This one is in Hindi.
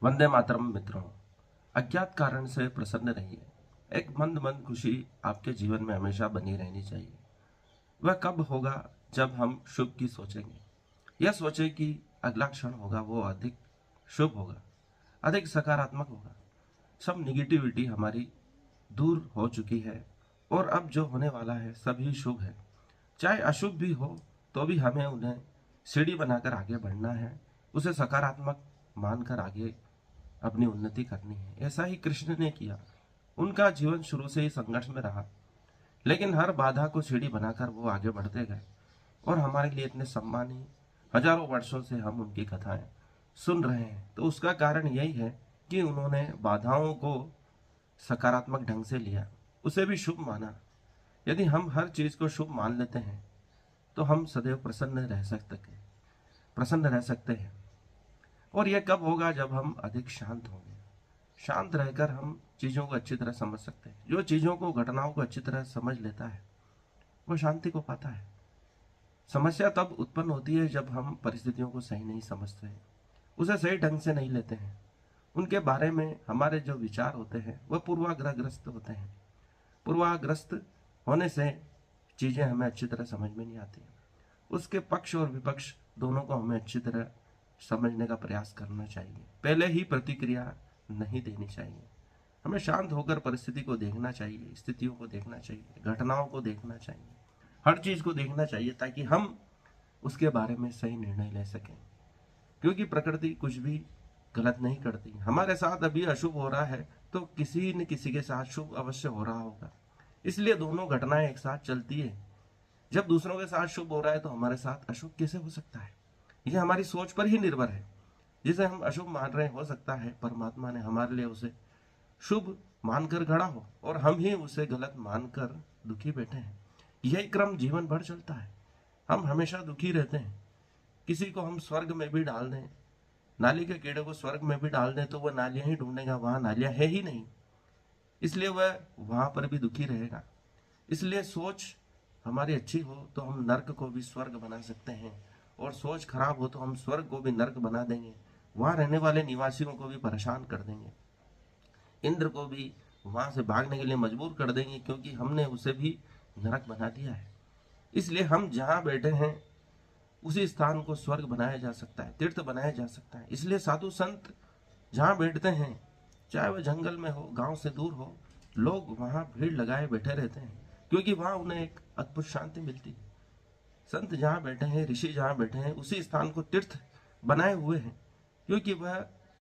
वंदे मातरम मित्रों। अज्ञात कारण से प्रसन्न रहिए। एक मंद मंद खुशी आपके जीवन में हमेशा बनी रहनी चाहिए। वह कब होगा जब हम शुभ की सोचेंगे, यह सोचें कि अगला क्षण होगा वो अधिक शुभ होगा, अधिक सकारात्मक होगा। सब निगेटिविटी हमारी दूर हो चुकी है और अब जो होने वाला है सभी शुभ है। चाहे अशुभ भी हो तो भी हमें उन्हें सीढ़ी बनाकर आगे बढ़ना है, उसे सकारात्मक मानकर आगे अपनी उन्नति करनी है। ऐसा ही कृष्ण ने किया। उनका जीवन शुरू से ही संघर्ष में रहा, लेकिन हर बाधा को सीढ़ी बनाकर वो आगे बढ़ते गए और हमारे लिए इतने सम्मानी। हजारों वर्षों से हम उनकी कथाएं सुन रहे हैं, तो उसका कारण यही है कि उन्होंने बाधाओं को सकारात्मक ढंग से लिया, उसे भी शुभ माना। यदि हम हर चीज को शुभ मान लेते हैं तो हम सदैव प्रसन्न रह सकते हैं। और यह कब होगा? जब हम अधिक शांत होंगे। शांत रहकर हम चीजों को अच्छी तरह समझ सकते हैं। जो चीजों को, घटनाओं को अच्छी तरह समझ लेता है वो शांति को पाता है। समस्या तब उत्पन्न होती है जब हम परिस्थितियों को सही नहीं समझते हैं, उसे सही ढंग से नहीं लेते हैं। उनके बारे में हमारे जो विचार होते हैं वह पूर्वाग्रहग्रस्त होते हैं। पूर्वाग्रस्त होने से चीजें हमें अच्छी तरह समझ में नहीं आती। उसके पक्ष और विपक्ष दोनों को हमें अच्छी तरह समझने का प्रयास करना चाहिए। पहले ही प्रतिक्रिया नहीं देनी चाहिए। हमें शांत होकर परिस्थिति को देखना चाहिए, स्थितियों को देखना चाहिए, घटनाओं को देखना चाहिए, हर चीज को देखना चाहिए, ताकि हम उसके बारे में सही निर्णय ले सकें। क्योंकि प्रकृति कुछ भी गलत नहीं करती। हमारे साथ अभी अशुभ हो रहा है तो किसी न किसी के साथ शुभ अवश्य हो रहा होगा। इसलिए दोनों घटनाएं एक साथ चलती है। जब दूसरों के साथ शुभ हो रहा है तो हमारे साथ अशुभ कैसे हो सकता है? यह हमारी सोच पर ही निर्भर है। जिसे हम अशुभ मान रहे, हो सकता है परमात्मा ने हमारे लिए उसे शुभ मानकर गढ़ा हो और हम ही उसे गलत मानकर दुखी बैठे हैं। यही क्रम जीवन भर चलता है। हम हमेशा दुखी रहते हैं। किसी को हम स्वर्ग में भी डाल दें, नाली के कीड़े को स्वर्ग में भी डाल दें तो वह नालियां ही ढूंढेगा, वहां नालियां है ही नहीं। इसलिए वह वहां पर भी दुखी रहेगा। इसलिए सोच हमारी अच्छी हो तो हम नर्क को भी स्वर्ग बना सकते हैं, और सोच खराब हो तो हम स्वर्ग को भी नर्क बना देंगे, वहां रहने वाले निवासियों को भी परेशान कर देंगे। इंद्र को भी वहां से भागने के लिए मजबूर कर देंगे, क्योंकि हमने उसे भी नरक बना दिया है। इसलिए हम जहां बैठे हैं उसी स्थान को स्वर्ग बनाया जा सकता है, तीर्थ बनाया जा सकता है। इसलिए साधु संत जहां बैठते हैं, चाहे वह जंगल में हो, गांव से दूर हो, लोग वहां भीड़ लगाए बैठे रहते हैं, क्योंकि वहां उन्हें एक अद्भुत शांति मिलती है। संत जहां बैठे हैं, ऋषि जहां बैठे हैं, उसी स्थान को तीर्थ बनाए हुए हैं, क्योंकि वह